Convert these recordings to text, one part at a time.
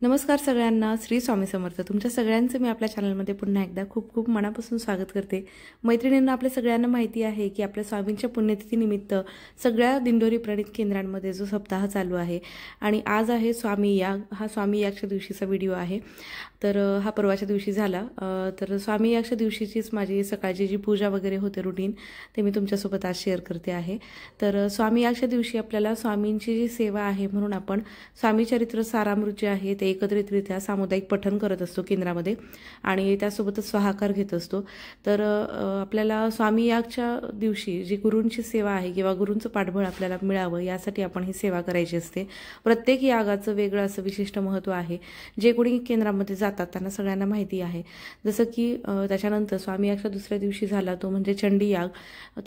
नमस्कार सगळ्यांना, श्री स्वामी समर्थ। तुमच्या सगळ्यांचं मी आपल्या चॅनलमध्ये पुन्हा एकदा खूप खूप मनापासून स्वागत करते। मैत्रिणींना आपल्या सगळ्यांना माहिती आहे की आपल्या स्वामींच्या पुण्यतिथीनिमित्त सगळ्या दिंडोरी प्रणित केंद्रांमध्ये जो सप्ताह चालू आहे आणि आज आहे स्वामी याग। हा स्वामी यागच्या दिवशीचा व्हिडिओ आहे। तर हा परवाच्या दिवशी झाला। तर स्वामी यागच्या दिवशीचीच माझी सकाळची जी पूजा वगैरे होते रुटीन ते मी तुमच्यासोबत आज शेअर करते आहे। तर स्वामी यागच्या दिवशी आपल्याला स्वामींची जी सेवा आहे म्हणून आपण स्वामी चरित्र सारामृत जे आहे ते एकत्रितरित्या सामुदायिक पठण करत असतो केंद्रामध्ये आणि त्यासोबतच स्वाहाकार घेत असतो। तर आपल्याला स्वामी यागच्या दिवशी जी गुरूंची सेवा आहे किंवा गुरूंचं पाठबळ आपल्याला मिळावं यासाठी आपण ही सेवा करायची असते। प्रत्येक यागाचं वेगळं असं विशिष्ट महत्त्व आहे। जे कोणी केंद्रामध्ये जातात त्यांना सगळ्यांना माहिती आहे। जसं की त्याच्यानंतर स्वामी यागच्या दुसऱ्या दिवशी झाला तो म्हणजे चंडी याग।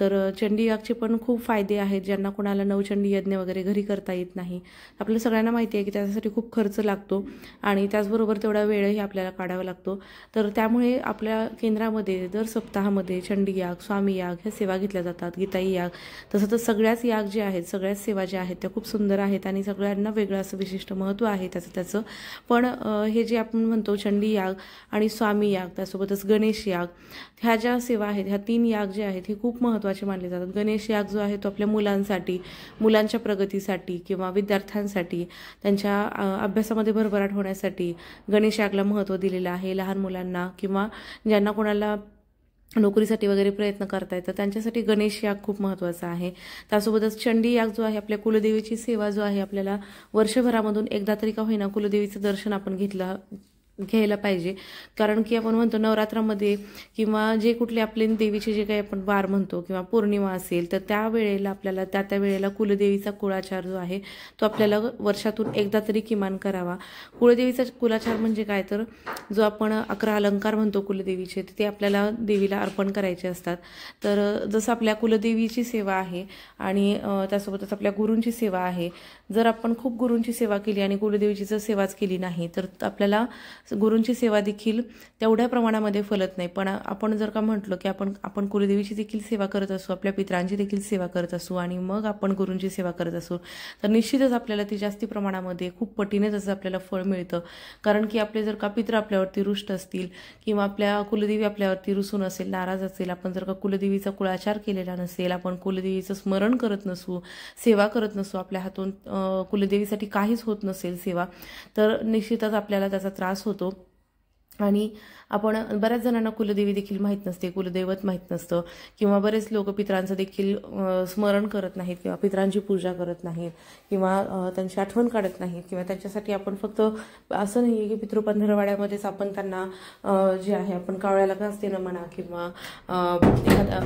तर चंडी यागचे पण खूप फायदे आहेत। ज्यांना कोणाला नवचंडी यज्ञ वगैरे घरी करता येत नाही, आपल्याला सगळ्यांना माहिती आहे की त्यासाठी खूप खर्च लागतो आणि त्याचबरोबर तेवढा वेळही आपल्याला काढावा लागतो। तर त्यामुळे आपल्या केंद्रामध्ये दर सप्ताहामध्ये चंडी याग, स्वामी याग ह्या सेवा घेतल्या जातात। गीताई याग, तसं तर सगळ्याच याग जे आहेत, सगळ्याच सेवा ज्या आहेत त्या खूप सुंदर आहेत आणि सगळ्यांना वेगळं असं विशिष्ट महत्त्व आहे त्याचं। पण हे जे आपण म्हणतो चंडी याग आणि स्वामी याग, त्यासोबतच गणेश याग, ह्या ज्या सेवा आहेत, ह्या तीन याग जे आहेत हे खूप महत्त्वाचे मानले जातात। गणेश याग जो आहे तो आपल्या मुलांसाठी, मुलांच्या प्रगतीसाठी किंवा विद्यार्थ्यांसाठी त्यांच्या अभ्यासामध्ये भरभराट होण्यासाठी गणेश यागला महत्त्व दिलेलं आहे। लहान मुलांना किंवा ज्यांना कोणाला नोकरीसाठी वगैरे प्रयत्न करता येतं त्यांच्यासाठी गणेश याग खूप महत्त्वाचा आहे। त्यासोबतच चंडी याग जो आहे आपल्या कुलदेवीची सेवा जो आहे, आपल्याला वर्षभरामधून एकदा तरी का होईना कुलदेवीचं दर्शन आपण घ्यायला पाहिजे। कारण की आपण म्हणतो नवरात्रामध्ये किंवा जे कुठले आपले देवीचे जे काही आपण वार म्हणतो किंवा पौर्णिमा असेल तर त्या वेळेला आपल्याला त्या वेळेला कुलदेवीचा कुळाचार जो आहे तो आपल्याला वर्षातून एकदा तरी किमान करावा। कुलदेवीचा कुळाचार म्हणजे काय, तर जो आपण 11 अलंकार म्हणतो कुलदेवीचे ते आपल्याला देवीला अर्पण करायचे असतात। तर जसं आपल्या कुलदेवीची सेवा आहे आणि त्यासोबतच आपल्या गुरूंची सेवा आहे। जर आपण खूप गुरूंची सेवा केली आणि कुलदेवीची जर सेवाच केली नाही तर आपल्याला गुरूंची सेवा देखील तेवढ्या प्रमाणामध्ये फलत नाही। पण आपण जर का म्हटलं की आपण कुलदेवीची देखील सेवा करत असू, आपल्या पितरांची देखील सेवा करत असू आणि मग आपण गुरूंची सेवा करत असू तर निश्चितच आपल्याला ती जास्ती प्रमाणामध्ये खूप पटीने जसं आपल्याला फळ मिळतं। कारण की आपले जर का पित्र आपल्यावरती रुष्ट असतील किंवा आपल्या कुलदेवी आपल्यावरती रुसून असेल, नाराज असेल, आपण जर का कुलदेवीचा कुळाचार केलेला नसेल, आपण कुलदेवीचं स्मरण करत नसू, सेवा करत नसू, आपल्या हातून कुलदेवीसाठी काहीच होत नसेल सेवा, तर निश्चितच आपल्याला त्याचा त्रास होतो। आणि आपण बऱ्याच जणांना कुलदेवी देखील माहीत नसते, कुलदैवत माहीत नसतं किंवा बरेच लोक पितरांचं देखील स्मरण करत नाहीत किंवा पितरांची पूजा करत नाहीत किंवा त्यांची आठवण काढत नाहीत किंवा त्यांच्यासाठी आपण फक्त असं नाही आहे की पितृपंधरवाड्यामध्येच आपण त्यांना जे आहे आपण कावळ्याला घास देणं म्हणा किंवा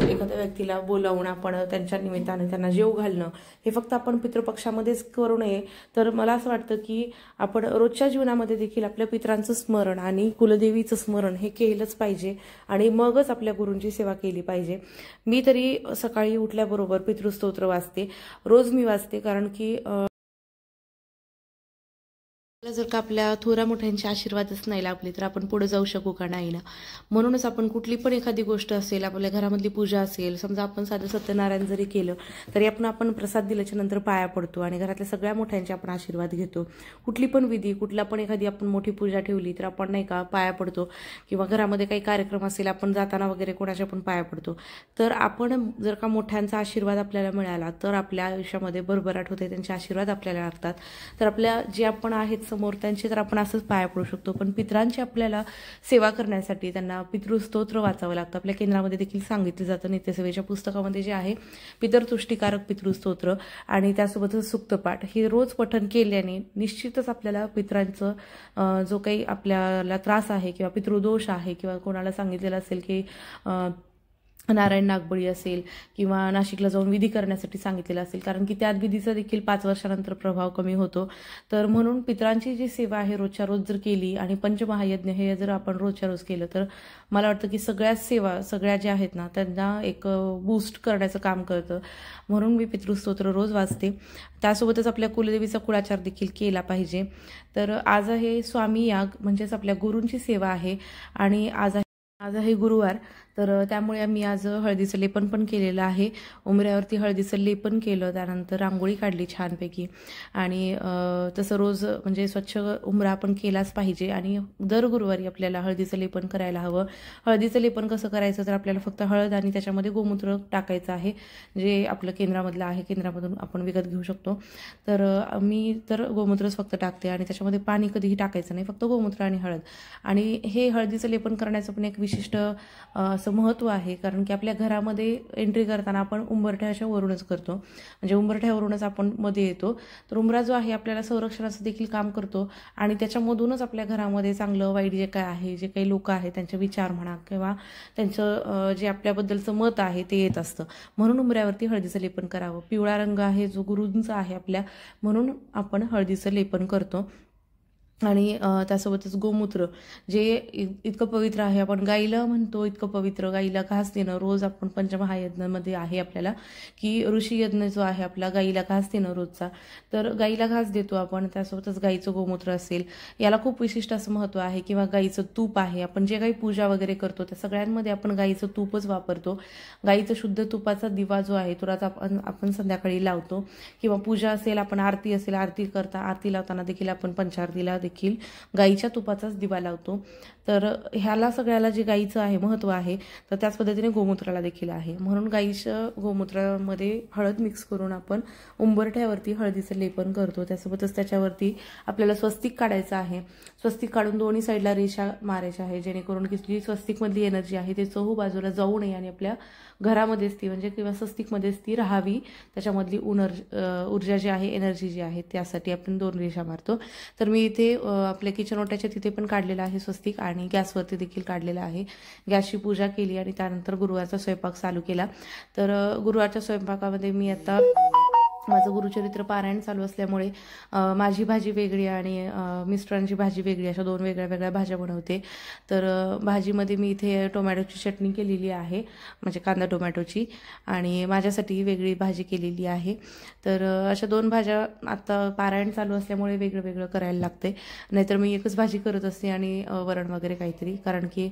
एखाद्या व्यक्तीला बोलावून आपण त्यांच्या निमित्ताने त्यांना जेव घालणं हे फक्त आपण पितृपक्षामध्येच करू नये। तर मला असं वाटतं की आपण रोजच्या जीवनामध्ये देखील आपल्या पितरांचं स्मरण आणि कुलदेवीचं स्मरण हे केलंच पाहिजे आणि मगच आपल्या गुरूंची सेवा केली पाहिजे। मी तरी सकाळी उठल्याबरोबर पितृस्तोत्र वाचते, रोज मी वाचते। कारण की जर का आपल्या थोरा मोठ्यांचे आशीर्वादच नाही लाभले तर आपण पुढे जाऊ शकू का, नाही ना। म्हणूनच आपण कुठली पण एखादी गोष्ट असेल, आपल्या घरामधली पूजा असेल, समजा आपण साधं सत्यनारायण जरी केलं तरी आपण प्रसाद दिल्याच्या नंतर पाया पडतो आणि घरातल्या सगळ्या मोठ्यांचे आपण आशीर्वाद घेतो। कुठली पण विधी, कुठला पण एखादी आपण मोठी पूजा ठेवली तर आपण नाही का पाया पडतो किंवा घरामध्ये काही कार्यक्रम असेल आपण जाताना वगैरे कोणाच्या पण पाया पडतो। तर आपण जर का मोठ्यांचा आशीर्वाद आपल्याला मिळाला तर आपल्या आयुष्यामध्ये भरभराट होते, त्यांचे आशीर्वाद आपल्याला लागतात। तर आपल्या जे आपण आहेत समोर त्यांचे तर आपण असंच पाया पडू शकतो, पण पितरांची आपल्याला सेवा करण्यासाठी त्यांना पितृस्तोत्र वाचावं लागतं। आपल्या केंद्रामध्ये देखील सांगितलं जातं नित्यसेवेच्या पुस्तकामध्ये जे आहे पितरतुष्टिकारक पितृस्तोत्र आणि त्यासोबतच सुक्तपाठ हे रोज पठण केल्याने निश्चितच आपल्याला पितरांचं जो काही आपल्याला त्रास आहे किंवा पितृदोष आहे किंवा कोणाला सांगितलेलं असेल की नारायण नागबळी असेल किंवा नाशिकला जाऊन विधी करण्यासाठी सांगितलेलं असेल, कारण की त्या विधीचा देखील 5 वर्षानंतर प्रभाव कमी होतो। तर म्हणून पितरांची जी सेवा आहे रोजच्या रोज जर केली आणि पंचमहायज्ञ हे जर आपण रोजच्या रोज केलं तर मला वाटतं की सगळ्याच सेवा सगळ्या ज्या आहेत ना त्यांना एक बूस्ट करण्याचं काम करतं। म्हणून मी पितृस्तोत्र रोज वाचते। त्यासोबतच आपल्या कुलदेवीचा कुळाचार देखील केला पाहिजे। तर आज आहे स्वामी याग म्हणजेच आपल्या गुरूंची सेवा आहे आणि आज आज आहे गुरुवार, तर त्यामुळे आम्ही आज हळदीचं लेपन पण केलेलं आहे. उंबऱ्यावरती हळदीचं लेपन केलं, त्यानंतर रांगोळी काढली छानपैकी. आणि तसं रोज म्हणजे स्वच्छ उंबरा आपण केलाच पाहिजे आणि दर गुरुवारी आपल्याला हळदीचं लेपन करायला हवं. हळदीचं लेपन कसं करायचं, तर आपल्याला फक्त हळद आणि त्याच्यामध्ये गोमूत्र टाकायचं आहे, जे आपलं केंद्रामधलं आहे, केंद्रामधून आपण विकत घेऊ शकतो. तर मी तर गोमूत्रच फक्त टाकते आणि त्याच्यामध्ये पाणी कधीही टाकायचं नाही, फक्त गोमूत्र आणि हळद. आणि हे हळदीचं लेपन करण्याचं पण एक विशिष्ट असं महत्त्व आहे, कारण की आपल्या घरामध्ये एंट्री करताना आपण उंबरठ्याच्या वरूनच करतो, म्हणजे उंबरठ्यावरूनच आपण मध्ये येतो. तर उंबरा जो आहे आपल्याला संरक्षणाचं देखील काम करतो आणि त्याच्यामधूनच आपल्या घरामध्ये चांगलं वाईट जे काय आहे, जे काही लोक आहेत त्यांचे विचार म्हणा किंवा त्यांचं जे आपल्याबद्दलचं मत आहे ते येत असतं. म्हणून उंबऱ्यावरती हळदीचं लेपन करावं. पिवळा रंग आहे जो गुरूंचा आहे आपल्या, म्हणून आपण हळदीचं लेपन करतो. आणि त्यासोबतच गोमूत्र जे इतकं पवित्र आहे, आपण गाईला म्हणतो इतकं पवित्र, गाईला घास देणं रोज आपण पंचमहायज्ञामध्ये आहे आपल्याला, की ऋषी यज्ञ जो आहे आपला गाईला घास देणं रोजचा, तर गाईला घास देतो आपण. त्यासोबतच गाईचं गोमूत्र असेल, याला खूप विशिष्ट असं महत्त्व आहे. किंवा गाईचं तूप आहे, आपण जे काही पूजा वगैरे करतो त्या सगळ्यांमध्ये आपण गाईचं तूपच वापरतो. गाईचं शुद्ध तुपाचा दिवा जो आहे तो आपण संध्याकाळी लावतो. किंवा पूजा असेल, आपण आरती असेल, आरती लावताना देखील आपण पंचारतीला देखील गाईच्या तुपाचाच दिवा लावतो. तर ह्याला सगळ्याला जे गाईचं आहे महत्त्व आहे, तर त्याच पद्धतीने गोमूत्राला देखील आहे. म्हणून गाईच्या गोमूत्रामध्ये हळद मिक्स करून आपण उंबरठ्यावरती हळदीचं लेपन करतो. त्यासोबतच त्याच्यावरती आपल्याला स्वस्तिक काढायचं आहे. स्वस्तिक काढून दोन्ही साईडला रेषा मारायच्या आहे, जेणेकरून की जी स्वस्तिकमधली एनर्जी आहे ते चहू बाजूला जाऊ नये आणि आपल्या घरामध्येच ती म्हणजे किंवा स्वस्तिकमध्येच ती राहावी. त्याच्यामधली ऊर्जा जी आहे, एनर्जी जी आहे, त्यासाठी आपण 2 रेषा मारतो. तर मी इथे आपल्या किचन ओट्याच्या तिथे पण काढलेलं आहे स्वस्तिक आणि गॅसवरती देखील काढलेलं आहे. गॅसची पूजा केली आणि त्यानंतर गुरुवारचा स्वयंपाक चालू केला. तर गुरुवारच्या स्वयंपाकामध्ये मी आता माझं गुरुचरित्र पारायण चालू असल्यामुळे माझी भाजी वेगळी आणि मिस्टरांची भाजी वेगळी, अशा 2 वेगळ्या वेगळ्या भाज्या बनवते. तर भाजीमध्ये मी इथे टोमॅटोची चटणी केलेली आहे, म्हणजे कांदा टोमॅटोची, आणि माझ्यासाठी वेगळी भाजी केलेली आहे. तर अशा 2 भाज्या आता पारायण चालू असल्यामुळे वेगळं वेगळं करायला लागते. नाहीतर मी एकच भाजी करत असते आणि वरण वगैरे काहीतरी, कारण की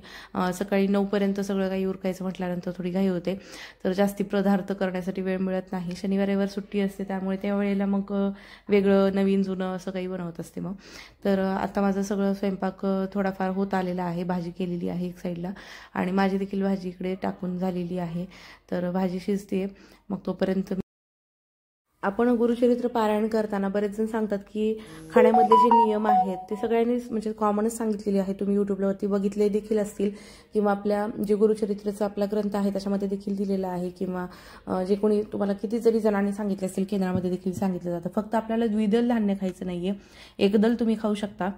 सकाळी 9पर्यंत सगळं काही उरकायचं म्हटल्यानंतर थोडी घाई होते. तर जास्ती पदार्थ करण्यासाठी वेळ मिळत नाही. शनिवार रविवार सुट्टी असते, त्यामुळे त्यावेळेला मग वेगळं नवीन जुनं असं काही बनवत असते मग. तर आता माझं सगळं स्वयंपाक थोडाफार होत आलेला आहे. भाजी केलेली आहे एक साईडला आणि माझी देखील भाजी इकडे टाकून झालेली आहे. तर भाजी शिजते, मग तोपर्यंत आपण गुरुचरित्र पारायण करताना बरेच जण सांगतात की खाण्यामधले जे नियम आहेत ते सगळ्यांनीच म्हणजे कॉमनच सांगितलेले आहे. तुम्ही यूट्यूबवरती बघितले देखील असतील किंवा आपल्या जे गुरुचरित्रचा आपला ग्रंथ आहे त्याच्यामध्ये देखील दिलेला आहे, किंवा जे कोणी तुम्हाला किती जरी जणांनी सांगितले असतील केंद्रामध्ये देखील सांगितलं जातं. फक्त आपल्याला द्विदल धान्य खायचं नाहीये, एकदल तुम्ही खाऊ शकता.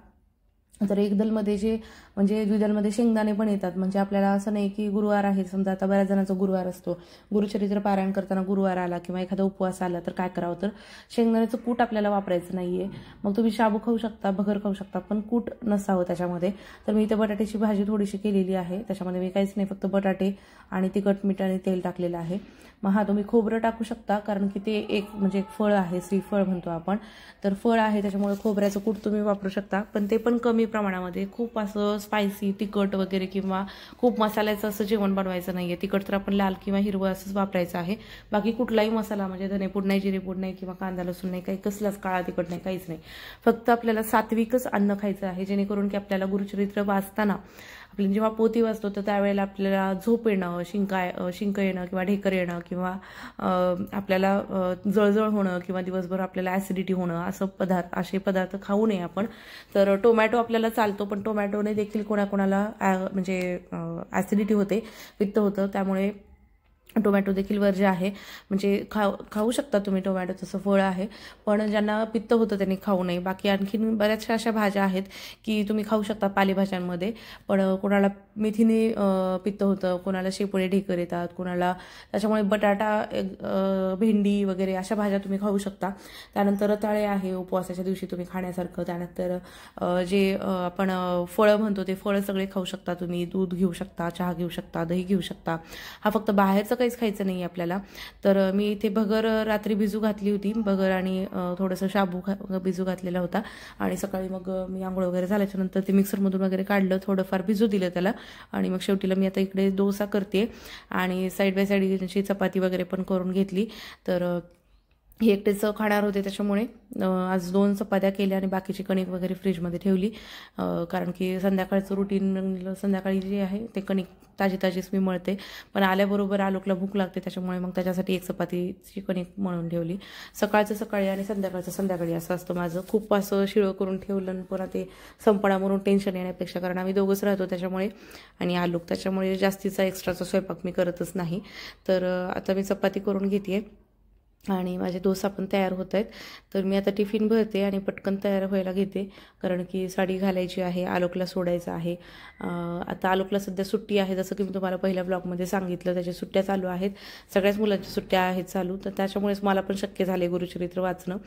तर एकदलमध्ये जे म्हणजे द्विदलमध्ये शेंगदाणे पण येतात. म्हणजे आपल्याला असं नाही की गुरुवार आहे, समजा आता बऱ्याच जणांचा गुरुवार असतो, गुरुचरित्र पारायण करताना गुरुवार आला किंवा एखादा उपवास आला तर काय करावं, तर शेंगदाण्याचं कूट आपल्याला वापरायचं नाहीये. मग तुम्ही शाबू खाऊ शकता, भगर खाऊ शकता, पण कूट नसावं त्याच्यामध्ये. तर मी इथे बटाट्याची भाजी थोडीशी केलेली आहे, त्याच्यामध्ये मी काहीच नाही, फक्त बटाटे आणि तिखट मीठ आणि तेल टाकलेलं आहे. मग हा तुम्ही खोबरं टाकू शकता, कारण की ते एक म्हणजे एक फळ आहे, श्रीफळ म्हणतो आपण, तर फळ आहे त्याच्यामुळे खोबऱ्याचं कूट तुम्ही वापरू शकता, पण ते पण कमी प्रमाणामध्ये. खूप असं स्पायसी तिखट वगैरे किंवा खूप मसाल्याचं असं जेवण बनवायचं नाहीये. तिखट तर आपण लाल किंवा हिरवं असंच वापरायचं आहे. बाकी कुठलाही मसाला म्हणजे धनेपूड नाही, जिरेपूड नाही किंवा कांदा लसूण नाही, काही कसलाच काळा तिखट नाही, काहीच नाही. फक्त आपल्याला सात्विकच अन्न खायचं आहे, जेणेकरून की आपल्याला गुरुचरित्र वाचताना आपली जेव्हा पोथी वाचतो तर त्यावेळेला आपल्याला झोप येणं, शिंक येणं किंवा ढेकर येणं किंवा आपल्याला जळजळ होणं किंवा दिवसभर आपल्याला ॲसिडिटी होणं असे पदार्थ खाऊ नये आपण. तर टोमॅटो आपल्याला चालतो, पण टोमॅटोने देखील कोणाकोणाला म्हणजे ॲसिडिटी होते, पित्त होतं, त्यामुळे टोमॅटो देखील वर्ज्य आहे. म्हणजे खाऊ शकता तुम्ही, टोमॅटो तसं फळ आहे, पण ज्यांना पित्त होतं त्यांनी खाऊ नये. बाकी आणखीन बऱ्याचशा अशा भाज्या आहेत की तुम्ही खाऊ शकता पालेभाज्यांमध्ये, पण कोणाला मेथीने पित्त होतं, कोणाला शेपुळे ढेकर येतात, कोणाला त्याच्यामुळे बटाटा, भेंडी वगैरे अशा भाज्या तुम्ही खाऊ शकता. त्यानंतर रताळे आहे उपवासाच्या दिवशी तुम्ही खाण्यासारखं. त्यानंतर जे आपण फळं म्हणतो ते फळं सगळे खाऊ शकता तुम्ही. दूध घेऊ शकता, चहा घेऊ शकता, दही घेऊ शकता. हा फक्त बाहेरचं काहीच खायचं नाही आपल्याला. तर मी इथे भगर रात्री भिजू घातली होती, भगर आणि थोडंसं शाबू भिजू घातलेला होता. आणि सकाळी मग मी आंघोळ वगैरे झाल्याच्यानंतर ते मिक्सरमधून वगैरे काढलं, थोडंफार भिजू दिलं त्याला. आणि मग शेवटीला मी आता इकडे डोसा करते आणि साईड बाय साईड चपाती वगैरे पण करून घेतली. तर हे एकटेच खाणार होते त्याच्यामुळे आज 2 चपात्या केल्या आणि बाकीची कणिक वगैरे फ्रीजमध्ये ठेवली. कारण की संध्याकाळचं रुटीन संध्याकाळी जे आहे ते कणिक ताजीच मी मळते. पण आल्याबरोबर आलोकला भूक लागते, त्याच्यामुळे मग त्याच्यासाठी 1 चपातीची कणिक मळून ठेवली. सकाळचं सकाळी आणि संध्याकाळचं संध्याकाळी असं असतं माझं. खूप असं शिळं करून ठेवलं आणि पुन्हा ते संपणा म्हणून टेन्शन येण्यापेक्षा, कारण आम्ही दोघंच राहतो त्याच्यामुळे आणि आलोक, त्याच्यामुळे जास्तीचा एक्स्ट्राचा स्वयंपाक मी करतच नाही. तर आता मी चपाती करून घेते आणि माझे डोसा पण तयार होत आहेत. तर मी आता टिफिन भरते आणि पटकन तयार व्हायला घेते, कारण की साडी घालायची आहे, आलोकला सोडायचं आहे. आता आलोकला सध्या सुट्टी आहे, जसं की मी तुम्हाला पहिल्या ब्लॉगमध्ये सांगितलं, त्याच्या सुट्ट्या चालू आहेत. सगळ्याच मुलांच्या सुट्ट्या आहेत चालू. तर त्याच्यामुळेच मला पण शक्य झाले गुरुचरित्र वाचणं.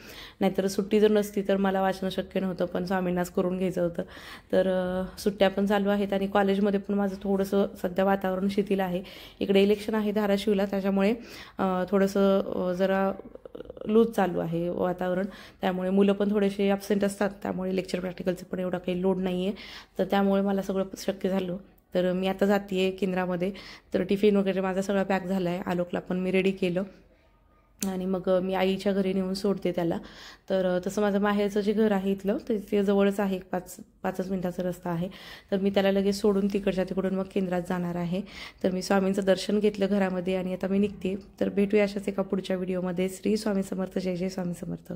नाहीतर सुट्टी जर नसती तर मला वाचणं शक्य नव्हतं, पण स्वामींनाच करून घ्यायचं होतं. तर सुट्ट्या पण चालू आहेत आणि कॉलेजमध्ये पण माझं थोडंसं सध्या वातावरण शिथिल आहे. इकडे इलेक्शन आहे धाराशिवला, त्याच्यामुळे थोडंसं जरा लूज चालू आहे वातावरण. त्यामुळे मुलं पण थोडेसे ॲब्सेंट असतात, त्यामुळे लेक्चर प्रॅक्टिकलचं पण एवढा काही लोड नाही आहे. तर त्यामुळे मला सगळं शक्य झालं. तर मी आता जाते आहे केंद्रामध्ये. तर टिफिन वगैरे माझा सगळा पॅक झाला आहे, आलोकला पण मी रेडी केलं आणि मग मी आईच्या घरी नेऊन सोडते त्याला. तर तसं माझं माहेरचं जे घर आहे इथलं, तर ते जवळच आहे, 5 मिनिटाचा रस्ता आहे. तर मी त्याला लगेच सोडून तिकडून मग केंद्रात जाणार आहे. तर मी स्वामींचं दर्शन घेतलं घरामध्ये आणि आता मी निघते. तर भेटूया अशाच एका पुढच्या व्हिडिओमध्ये. श्री स्वामी समर्थ. जय जय स्वामी समर्थ.